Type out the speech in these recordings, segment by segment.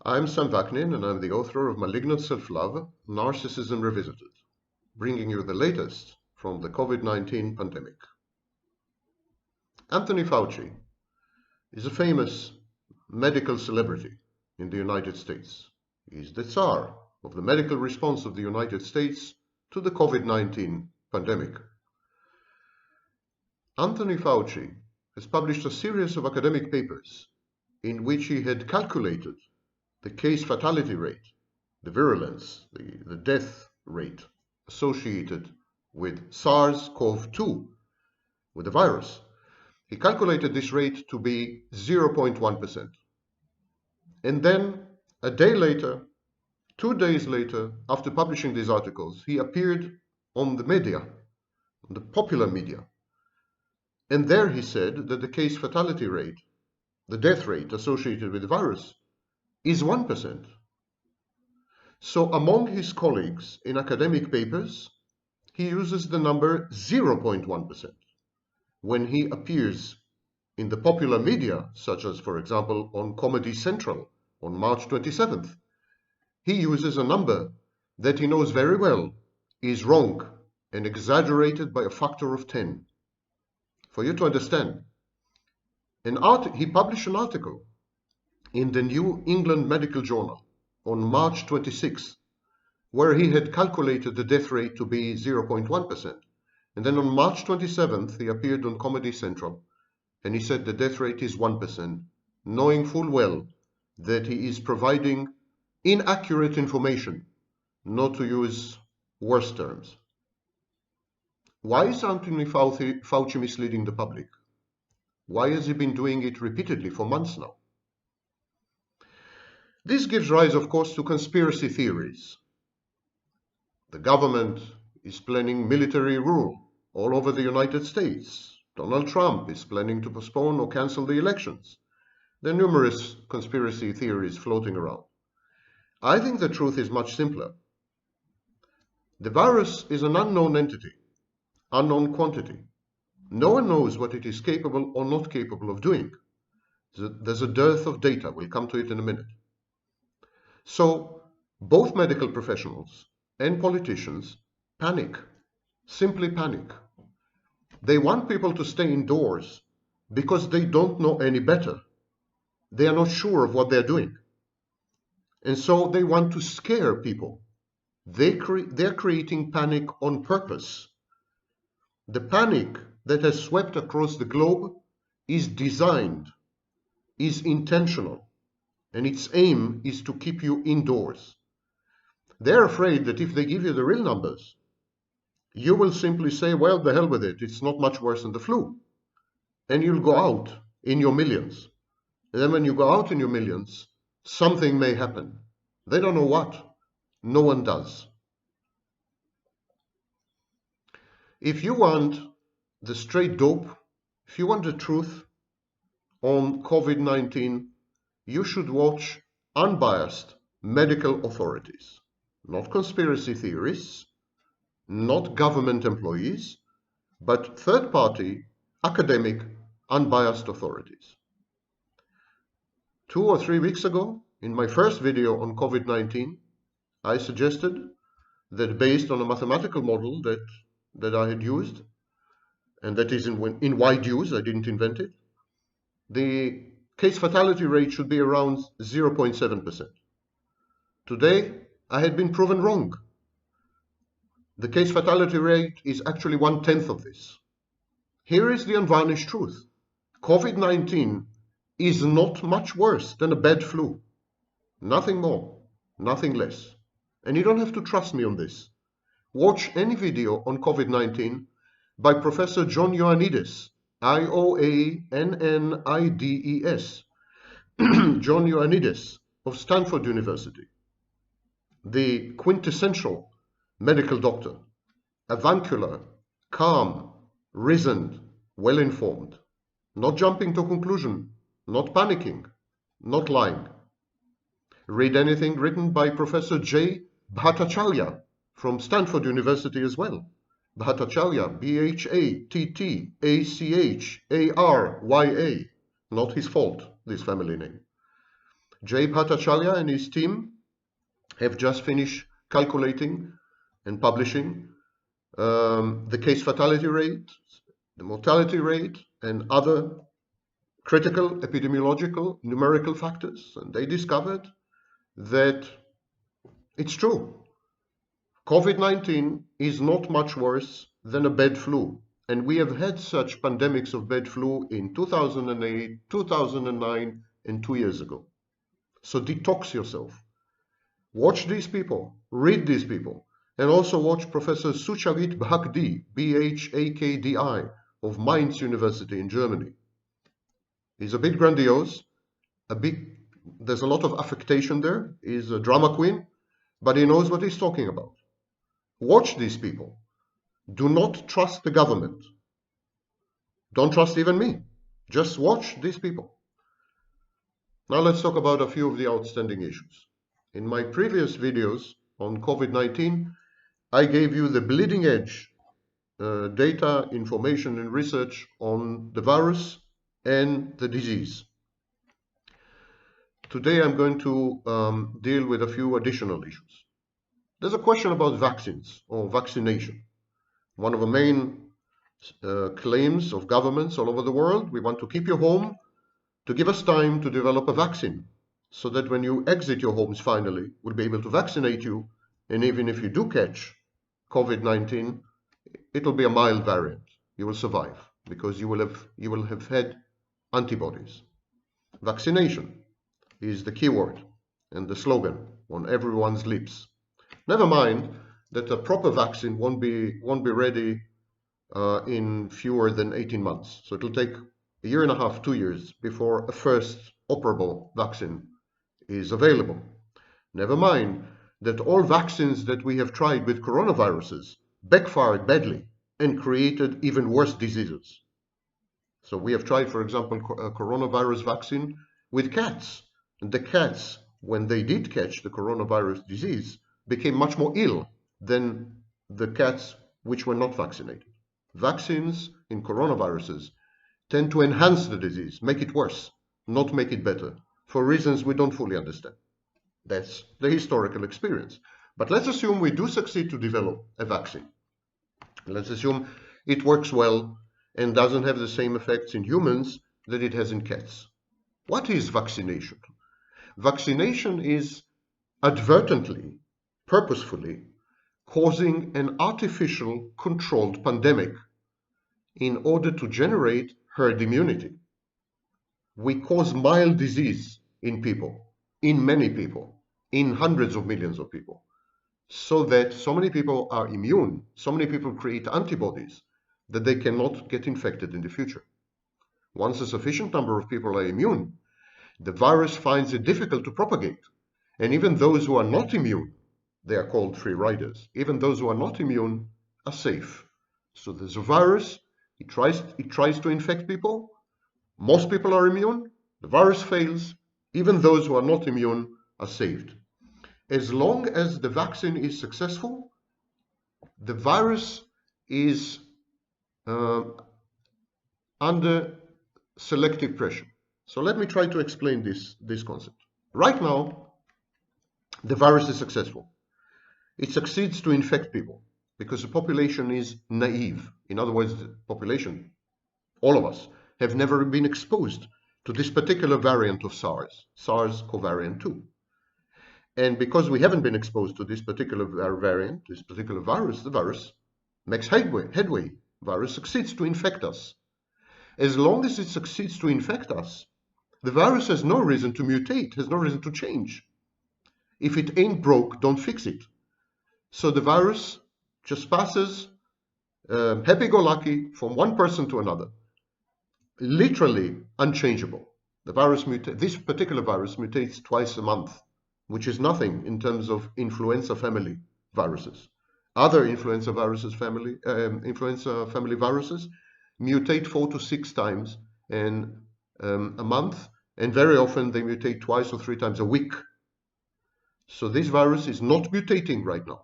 I'm Sam Vaknin, and I'm the author of Malignant Self-Love, Narcissism Revisited, bringing you the latest from the COVID-19 pandemic. Anthony Fauci is a famous medical celebrity in the United States. He's the Tsar of the medical response of the United States to the COVID-19 pandemic. Anthony Fauci has published a series of academic papers in which he had calculated the case fatality rate, the virulence, the death rate associated with SARS-CoV-2, with the virus. He calculated this rate to be 0.1%. And then a day later, 2 days later, after publishing these articles, he appeared on the media, on the popular media. And there he said that the case fatality rate, the death rate associated with the virus, is 1%. So among his colleagues in academic papers, he uses the number 0.1%. When he appears in the popular media, such as, for example, on Comedy Central on March 27th, he uses a number that he knows very well is wrong and exaggerated by a factor of 10. For you to understand, he published an article in the New England Medical Journal on March 26th, where he had calculated the death rate to be 0.1%. And then on March 27th, he appeared on Comedy Central, and he said the death rate is 1%, knowing full well that he is providing inaccurate information, not to use worse terms. Why is Anthony Fauci misleading the public? Why has he been doing it repeatedly for months now? This gives rise, of course, to conspiracy theories. The government is planning military rule all over the United States. Donald Trump is planning to postpone or cancel the elections. There are numerous conspiracy theories floating around. I think the truth is much simpler. The virus is an unknown entity, unknown quantity. No one knows what it is capable or not capable of doing. There's a dearth of data. We'll come to it in a minute. So both medical professionals and politicians panic, simply panic. They want people to stay indoors because they don't know any better. They are not sure of what they're doing. And so they want to scare people. They're creating panic on purpose. The panic that has swept across the globe is designed, is intentional, and its aim is to keep you indoors. They're afraid that if they give you the real numbers, you will simply say, well, the hell with it, it's not much worse than the flu. And you'll go out in your millions. And then when you go out in your millions, something may happen. They don't know what. No one does. If you want the straight dope, if you want the truth on COVID-19, you should watch unbiased medical authorities, not conspiracy theorists, not government employees, but third-party, academic, unbiased authorities. 2 or 3 weeks ago, in my first video on COVID-19, I suggested that based on a mathematical model that I had used, and that is in wide use, I didn't invent it, the case fatality rate should be around 0.7%. Today, I had been proven wrong. The case fatality rate is actually 1/10 of this. Here is the unvarnished truth. COVID-19 is not much worse than a bad flu. Nothing more, nothing less. And you don't have to trust me on this. Watch any video on COVID-19 by Professor John Ioannidis, Ioannidis, John Ioannidis of Stanford University, the quintessential medical doctor, avuncular, calm, reasoned, well-informed, not jumping to conclusion, not panicking, not lying. Read anything written by Professor J. Bhattacharya from Stanford University as well. Bhattacharya, Bhattacharya, not his fault, this family name. Jay Bhattacharya and his team have just finished calculating and publishing the case fatality rate, the mortality rate, and other critical epidemiological numerical factors. And they discovered that it's true. COVID-19 is not much worse than a bad flu. And we have had such pandemics of bad flu in 2008, 2009, and 2 years ago. So detox yourself. Watch these people, read these people, and also watch Professor Sucharit Bhakdi, Bhakdi, of Mainz University in Germany. He's a bit grandiose, there's a lot of affectation there. He's a drama queen, but he knows what he's talking about. Watch these people. Do not trust the government. Don't trust even me. Just watch these people. Now let's talk about a few of the outstanding issues. In my previous videos on COVID-19, I gave you the bleeding edge data, information, and research on the virus and the disease. Today I'm going to deal with a few additional issues. There's a question about vaccines or vaccination. One of the main claims of governments all over the world: we want to keep you home to give us time to develop a vaccine, so that when you exit your homes finally, we'll be able to vaccinate you, and even if you do catch COVID-19, it'll be a mild variant. You will survive because you will have had antibodies. Vaccination is the keyword and the slogan on everyone's lips. Never mind that a proper vaccine won't be ready in fewer than 18 months. So it'll take a year and a half, 2 years before a first operable vaccine is available. Never mind that all vaccines that we have tried with coronaviruses backfired badly and created even worse diseases. So we have tried, for example, a coronavirus vaccine with cats. And the cats, when they did catch the coronavirus disease, became much more ill than the cats which were not vaccinated. Vaccines in coronaviruses tend to enhance the disease, make it worse, not make it better, for reasons we don't fully understand. That's the historical experience. But let's assume we do succeed to develop a vaccine. Let's assume it works well and doesn't have the same effects in humans that it has in cats. What is vaccination? Vaccination is advertently, purposefully, causing an artificial controlled pandemic in order to generate herd immunity. We cause mild disease in people, in many people, in hundreds of millions of people, so that so many people are immune, so many people create antibodies that they cannot get infected in the future. Once a sufficient number of people are immune, the virus finds it difficult to propagate. And even those who are not immune, they are called free riders. Even those who are not immune are safe. So there's a virus, it tries to infect people. Most people are immune, the virus fails. Even those who are not immune are saved. As long as the vaccine is successful, the virus is under selective pressure. So let me try to explain this concept. Right now, the virus is successful. It succeeds to infect people because the population is naive. In other words, the population, all of us, have never been exposed to this particular variant of SARS, SARS-CoV-2. And because we haven't been exposed to this particular variant, this particular virus, the virus makes headway. The virus succeeds to infect us. As long as it succeeds to infect us, the virus has no reason to mutate, has no reason to change. If it ain't broke, don't fix it. So the virus just passes happy-go-lucky from one person to another, literally unchangeable. This particular virus mutates twice a month, which is nothing in terms of influenza family viruses. Other influenza family viruses mutate 4 to 6 times in a month, and very often they mutate twice or 3 times a week. So this virus is not mutating right now.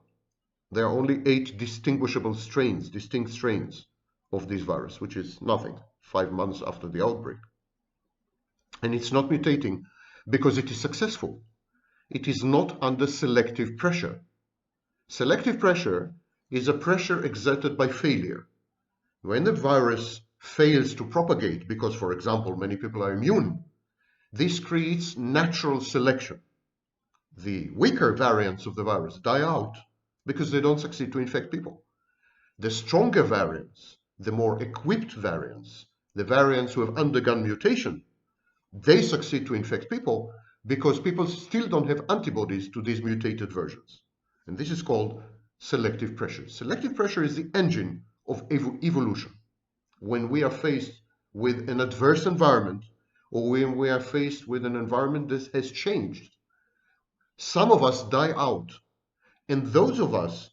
There are only 8 distinct strains of this virus, which is nothing 5 months after the outbreak. And it's not mutating because it is successful. It is not under selective pressure. Selective pressure is a pressure exerted by failure. When the virus fails to propagate because, for example, many people are immune, this creates natural selection. The weaker variants of the virus die out because they don't succeed to infect people. The stronger variants, the more equipped variants, the variants who have undergone mutation, they succeed to infect people because people still don't have antibodies to these mutated versions. And this is called selective pressure. Selective pressure is the engine of evolution. When we are faced with an adverse environment, or when we are faced with an environment that has changed, some of us die out, and those of us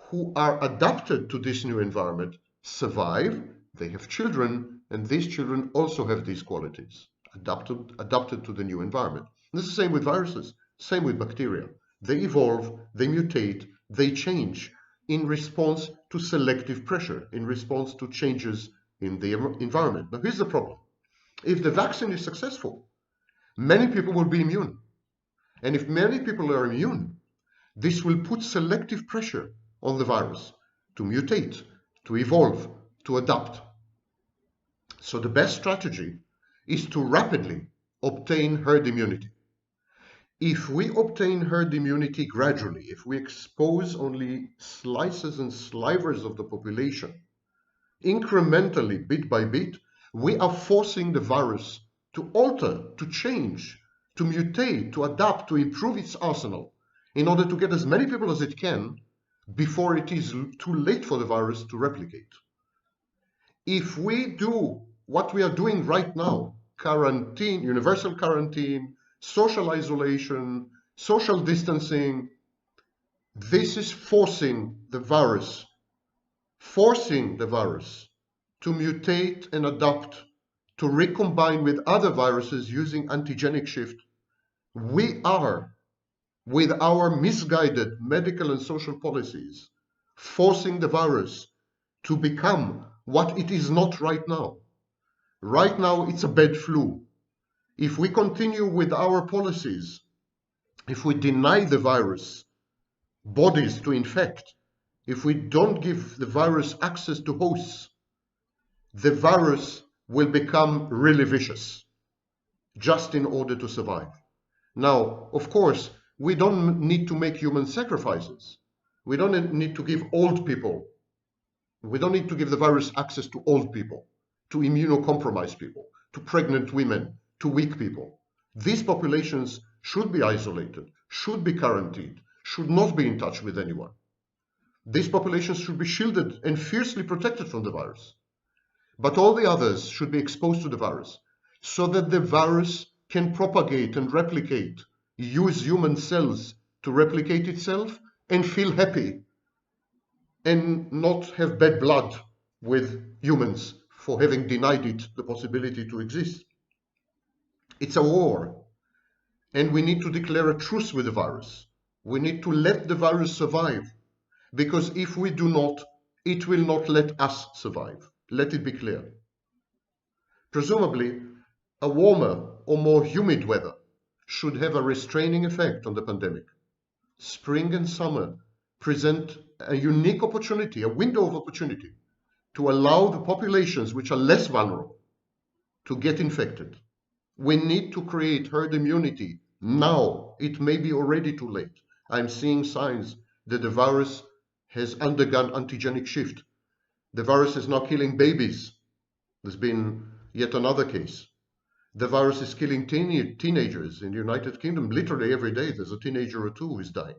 who are adapted to this new environment survive. They have children, and these children also have these qualities, adapted to the new environment. And this is the same with viruses, same with bacteria. They evolve, they mutate, they change in response to selective pressure, in response to changes in the environment. Now, here's the problem. If the vaccine is successful, many people will be immune. And if many people are immune, this will put selective pressure on the virus to mutate, to evolve, to adapt. So the best strategy is to rapidly obtain herd immunity. If we obtain herd immunity gradually, if we expose only slices and slivers of the population, incrementally, bit by bit, we are forcing the virus to alter, to change, to mutate, to adapt, to improve its arsenal in order to get as many people as it can before it is too late for the virus to replicate. If we do what we are doing right now, quarantine, universal quarantine, social isolation, social distancing, this is forcing the virus to mutate and adapt, to recombine with other viruses using antigenic shift. We are, with our misguided medical and social policies, forcing the virus to become what it is not right now. Right now, it's a bad flu. If we continue with our policies, if we deny the virus bodies to infect, if we don't give the virus access to hosts, the virus will become really vicious just in order to survive. Now, of course, we don't need to make human sacrifices. We don't need to give old people. We don't need to give the virus access to old people, to immunocompromised people, to pregnant women, to weak people. These populations should be isolated, should be quarantined, should not be in touch with anyone. These populations should be shielded and fiercely protected from the virus. But all the others should be exposed to the virus so that the virus can propagate and replicate, use human cells to replicate itself and feel happy and not have bad blood with humans for having denied it the possibility to exist. It's a war, and we need to declare a truce with the virus. We need to let the virus survive, because if we do not, it will not let us survive. Let it be clear. Presumably, a warmer or more humid weather should have a restraining effect on the pandemic. Spring and summer present a unique opportunity, a window of opportunity, to allow the populations which are less vulnerable to get infected. We need to create herd immunity now. It may be already too late. I'm seeing signs that the virus has undergone antigenic shift. The virus is now killing babies. There's been yet another case. The virus is killing teenagers in the United Kingdom. Literally every day there's a teenager or two who is dying.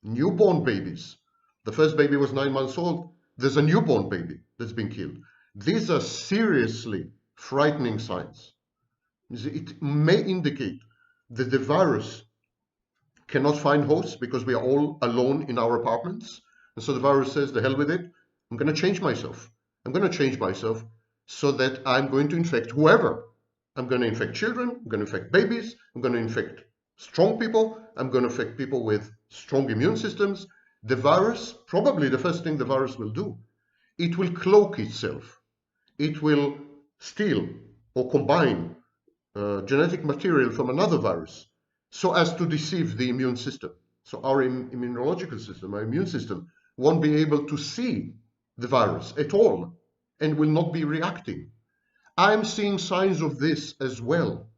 Newborn babies. The first baby was 9 months old. There's a newborn baby that's been killed. These are seriously frightening signs. It may indicate that the virus cannot find hosts because we are all alone in our apartments. And so the virus says, the hell with it. I'm going to change myself. I'm going to change myself so that I'm going to infect whoever. I'm going to infect children. I'm going to infect babies. I'm going to infect strong people. I'm going to infect people with strong immune systems. The virus, probably the first thing the virus will do, it will cloak itself. It will steal or combine genetic material from another virus so as to deceive the immune system. So our immunological system, our immune system, won't be able to see the virus at all and will not be reacting. I'm seeing signs of this as well.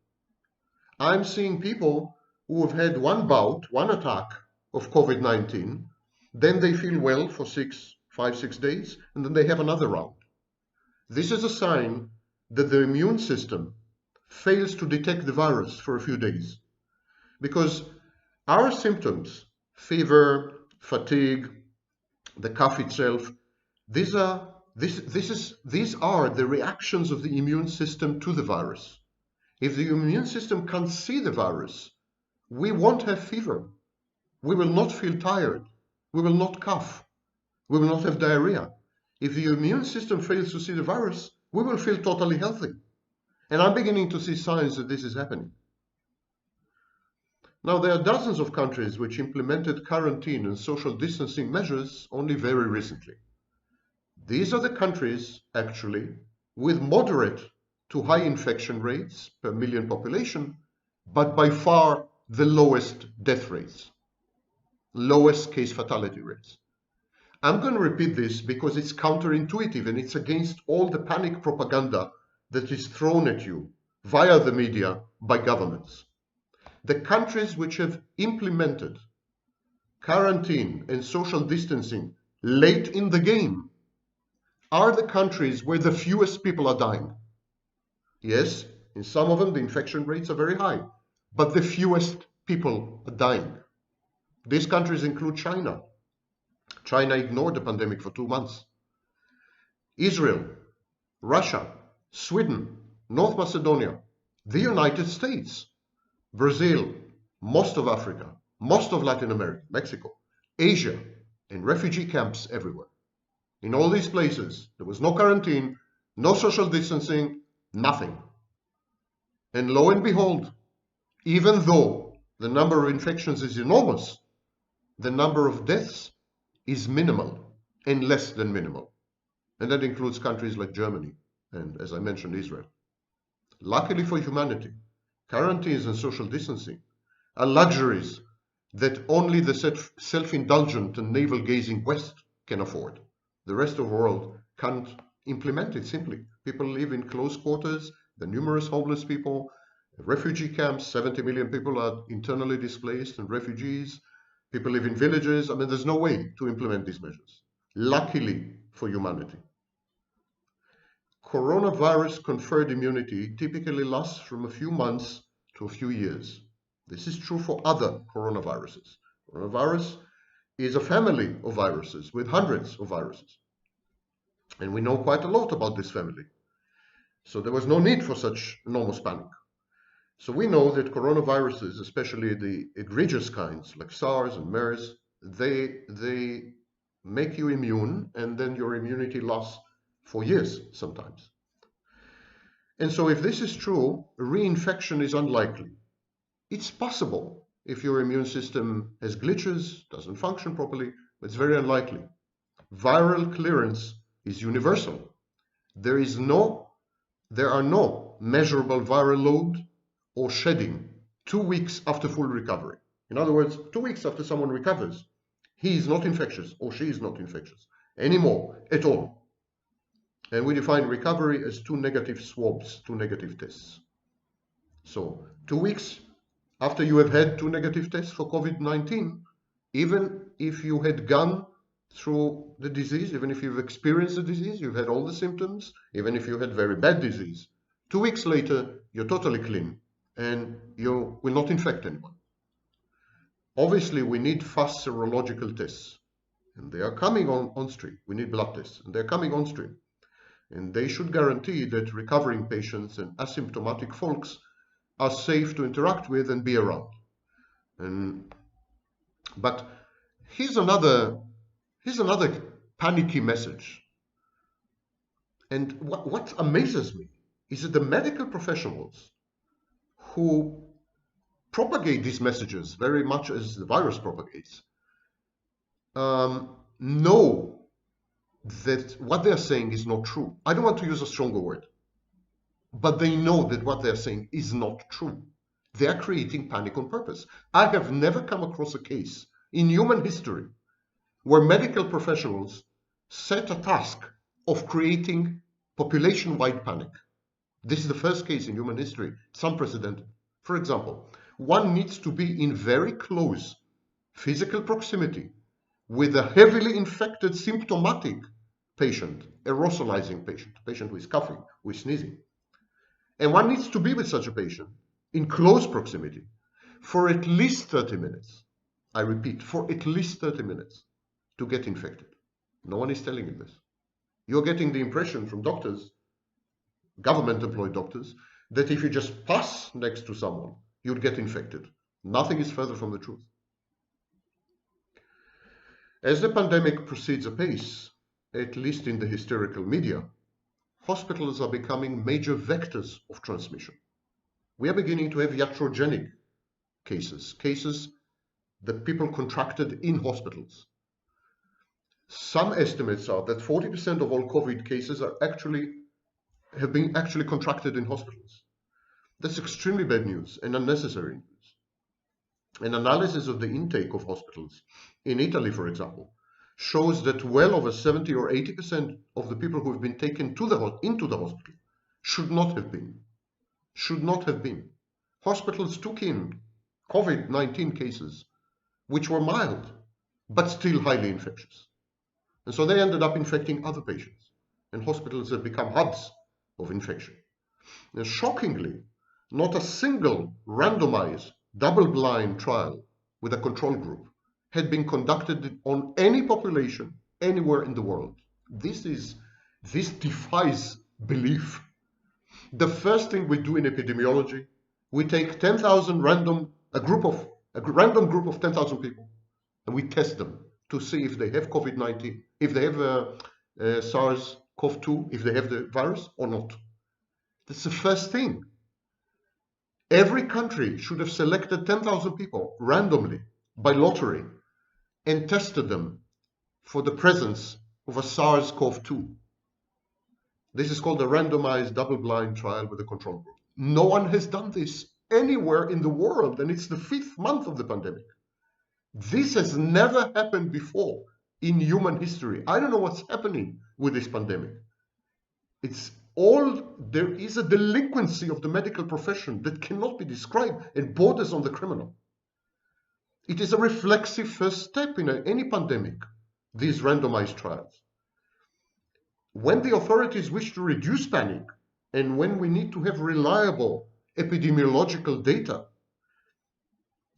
I'm seeing people who have had one bout, one attack of COVID-19, then they feel well for 5, 6 days, and then they have another round. This is a sign that the immune system fails to detect the virus for a few days. Because our symptoms, fever, fatigue, the cough itself, these are the reactions of the immune system to the virus. If the immune system can't see the virus, we won't have fever. We will not feel tired. We will not cough. We will not have diarrhea. If the immune system fails to see the virus, we will feel totally healthy. And I'm beginning to see signs that this is happening. Now, there are dozens of countries which implemented quarantine and social distancing measures only very recently. These are the countries, actually, with moderate to high infection rates per million population, but by far the lowest death rates, lowest case fatality rates. I'm going to repeat this because it's counterintuitive and it's against all the panic propaganda that is thrown at you via the media by governments. The countries which have implemented quarantine and social distancing late in the game are the countries where the fewest people are dying. Yes, in some of them the infection rates are very high, but the fewest people are dying. These countries include China. China ignored the pandemic for 2 months. Israel, Russia, Sweden, North Macedonia, the United States, Brazil, most of Africa, most of Latin America, Mexico, Asia, and refugee camps everywhere. In all these places, there was no quarantine, no social distancing, nothing. And lo and behold, even though the number of infections is enormous, the number of deaths is minimal and less than minimal. And that includes countries like Germany and, as I mentioned, Israel. Luckily for humanity, quarantines and social distancing are luxuries that only the self-indulgent and navel-gazing West can afford. The rest of the world can't implement it simply. People live in close quarters, there are numerous homeless people, refugee camps, 70 million people are internally displaced and refugees. People live in villages. I mean, there's no way to implement these measures. Luckily for humanity. Coronavirus conferred immunity typically lasts from a few months to a few years. This is true for other coronaviruses. Coronavirus is a family of viruses with hundreds of viruses. And we know quite a lot about this family. So there was no need for such enormous panic. So we know that coronaviruses, especially the egregious kinds like SARS and MERS, they make you immune, and then your immunity lasts for years sometimes. And so if this is true, reinfection is unlikely. It's possible if your immune system has glitches, doesn't function properly, but it's very unlikely. Viral clearance is universal. There are no measurable viral load or shedding 2 weeks after full recovery. In other words, 2 weeks after someone recovers, he is not infectious or she is not infectious anymore at all. And we define recovery as 2 negative swabs, 2 negative tests. So 2 weeks after you have had 2 negative tests for COVID-19, even if you had gone through the disease, even if you've experienced the disease, you've had all the symptoms, even if you had very bad disease, 2 weeks later, you're totally clean and you will not infect anyone. Obviously, we need fast serological tests, and they are coming on stream. We need blood tests, and they're coming on stream. And they should guarantee that recovering patients and asymptomatic folks are safe to interact with and be around. But here's another panicky message. And what amazes me is that the medical professionals who propagate these messages very much as the virus propagates know that what they're saying is not true. I don't want to use a stronger word, but they know that what they're saying is not true. They are creating panic on purpose. I have never come across a case in human history where medical professionals set a task of creating population-wide panic. This is the first case in human history. It's unprecedented. For example, one needs to be in very close physical proximity with a heavily infected symptomatic patient, aerosolizing patient, a patient who is coughing, who is sneezing. And one needs to be with such a patient in close proximity for at least 30 minutes. I repeat, for at least 30 minutes to get infected. No one is telling you this. You're getting the impression from doctors, government-employed doctors, that if you just pass next to someone, you'd get infected. Nothing is further from the truth. As the pandemic proceeds apace, at least in the hysterical media, hospitals are becoming major vectors of transmission. We are beginning to have iatrogenic cases that people contracted in hospitals. Some estimates are that 40% of all COVID cases have been contracted in hospitals. That's extremely bad news and unnecessary news. An analysis of the intake of hospitals in Italy, for example, shows that well over 70 or 80% of the people who have been taken into the hospital should not have been. Hospitals took in COVID-19 cases which were mild, but still highly infectious. And so they ended up infecting other patients, and hospitals have become hubs of infection. Now, shockingly, not a single randomized double-blind trial with a control group had been conducted on any population anywhere in the world. This defies belief. The first thing we do in epidemiology, we take a random group of 10,000 people, and we test them to see if they have COVID-19, if they have SARS-CoV-2, if they have the virus or not. That's the first thing. Every country should have selected 10,000 people randomly by lottery and tested them for the presence of a SARS-CoV-2. This is called a randomized double-blind trial with a control group. No one has done this anywhere in the world, and it's the 5th month of the pandemic. This has never happened before in human history. I don't know what's happening with this pandemic. There is a delinquency of the medical profession that cannot be described and borders on the criminal. It is a reflexive first step in any pandemic, these randomized trials. When the authorities wish to reduce panic, and when we need to have reliable epidemiological data,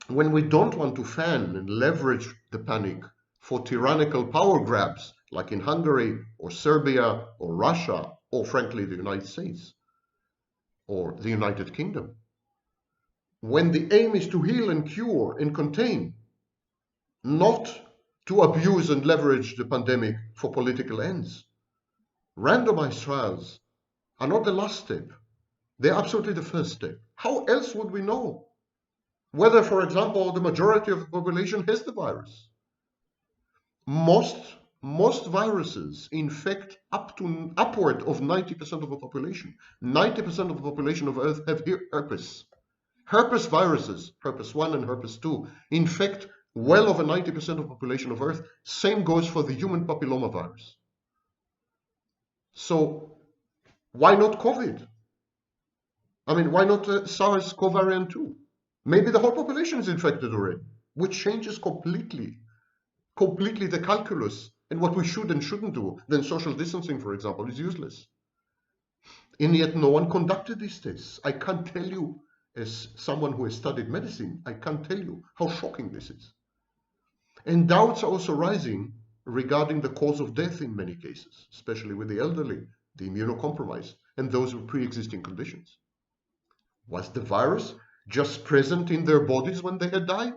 when we don't want to fan and leverage the panic for tyrannical power grabs, like in Hungary or Serbia or Russia, or frankly the United States or the United Kingdom, when the aim is to heal and cure and contain, not to abuse and leverage the pandemic for political ends, randomized trials are not the last step. They're absolutely the first step. How else would we know whether, for example, the majority of the population has the virus? Most viruses infect upward of 90% of the population. 90% of the population of Earth have herpes. Herpes viruses, herpes 1 and herpes 2, infect well over 90% of the population of Earth. Same goes for the human papillomavirus. So why not COVID? I mean, why not SARS-CoV variant 2? Maybe the whole population is infected already, which changes completely the calculus and what we should and shouldn't do. Then social distancing, for example, is useless. And yet no one conducted these tests. I can't tell you, as someone who has studied medicine, I can't tell you how shocking this is. And doubts are also rising regarding the cause of death in many cases, especially with the elderly, the immunocompromised, and those with pre-existing conditions. Was the virus just present in their bodies when they had died?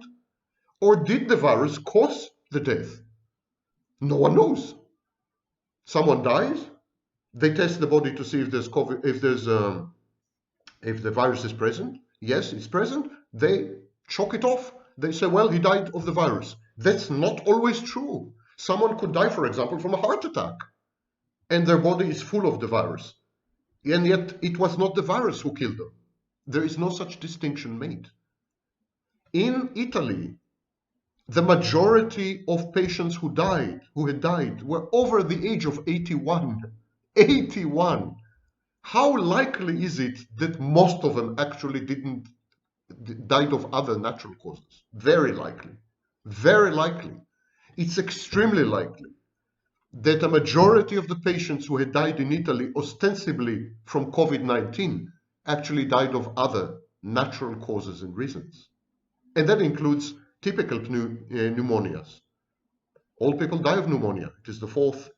Or did the virus cause the death? No one knows. Someone dies, they test the body to see if there's COVID, if the virus is present. Yes, it's present. They chalk it off. They say, well, he died of the virus. That's not always true. Someone could die, for example, from a heart attack, and their body is full of the virus. And yet it was not the virus who killed them. There is no such distinction made. In Italy, the majority of patients who had died, were over the age of 81. 81. How likely is it that most of them actually died of other natural causes? Very likely. Very likely. It's extremely likely that a majority of the patients who had died in Italy, ostensibly from COVID-19, actually died of other natural causes and reasons. And that includes typical pneumonias. All people die of pneumonia. It is the fourth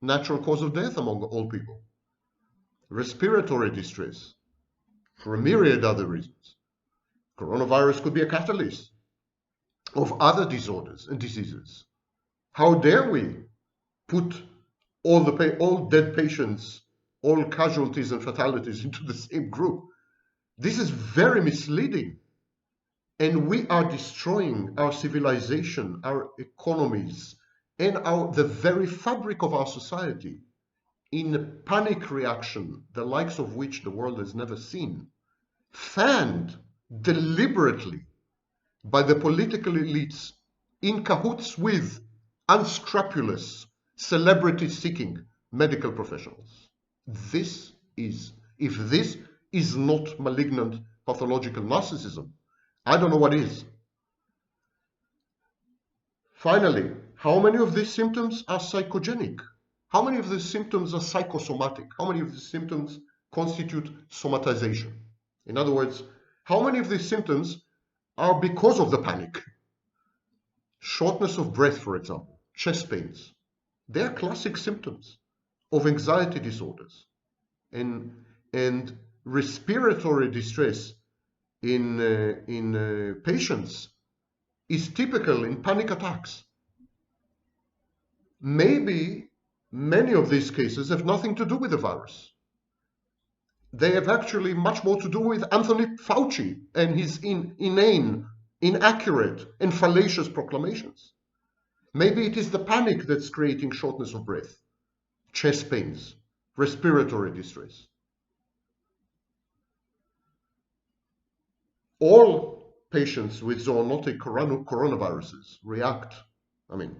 natural cause of death among all people. Respiratory distress, for a myriad other reasons. Coronavirus could be a catalyst of other disorders and diseases. How dare we put all dead patients, all casualties and fatalities into the same group? This is very misleading. And we are destroying our civilization, our economies, and the very fabric of our society in a panic reaction, the likes of which the world has never seen, fanned deliberately by the political elites in cahoots with unscrupulous, celebrity-seeking medical professionals. If this is not malignant pathological narcissism, I don't know what is. Finally, how many of these symptoms are psychogenic? How many of these symptoms are psychosomatic? How many of these symptoms constitute somatization? In other words, how many of these symptoms are because of the panic? Shortness of breath, for example, chest pains. They are classic symptoms of anxiety disorders. And respiratory distress in patients is typical in panic attacks. Maybe many of these cases have nothing to do with the virus. They have actually much more to do with Anthony Fauci and his inane, inaccurate, and fallacious proclamations. Maybe it is the panic that's creating shortness of breath, chest pains, respiratory distress. All patients with zoonotic coronaviruses react. I mean,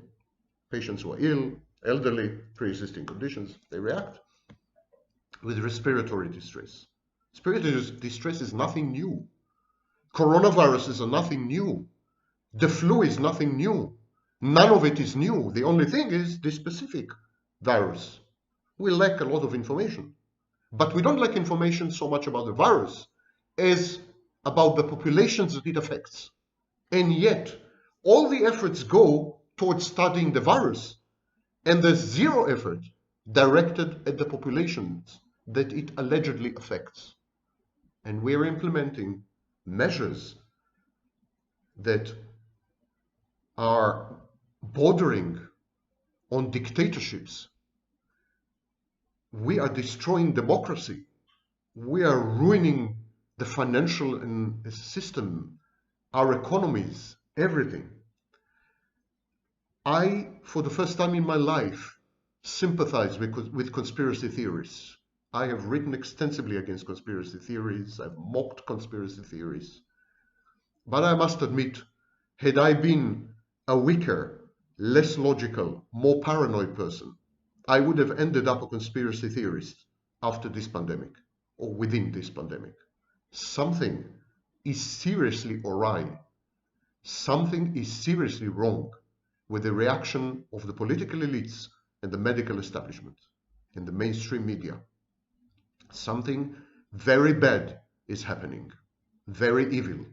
patients who are ill, elderly, pre-existing conditions, they react with respiratory distress. Respiratory distress is nothing new. Coronaviruses are nothing new. The flu is nothing new. None of it is new. The only thing is the specific virus. We lack a lot of information. But we don't lack information so much about the virus as about the populations that it affects. And yet, all the efforts go towards studying the virus, and there's zero effort directed at the populations that it allegedly affects. And we're implementing measures that are bordering on dictatorships. We are destroying democracy. We are ruining the financial system, our economies, everything. I, for the first time in my life, sympathize with conspiracy theories. I have written extensively against conspiracy theories. I've mocked conspiracy theories. But I must admit, had I been a weaker, less logical, more paranoid person, I would have ended up a conspiracy theorist after this pandemic, or within this pandemic. Something is seriously awry. Something is seriously wrong with the reaction of the political elites and the medical establishment and the mainstream media. Something very bad is happening, very evil.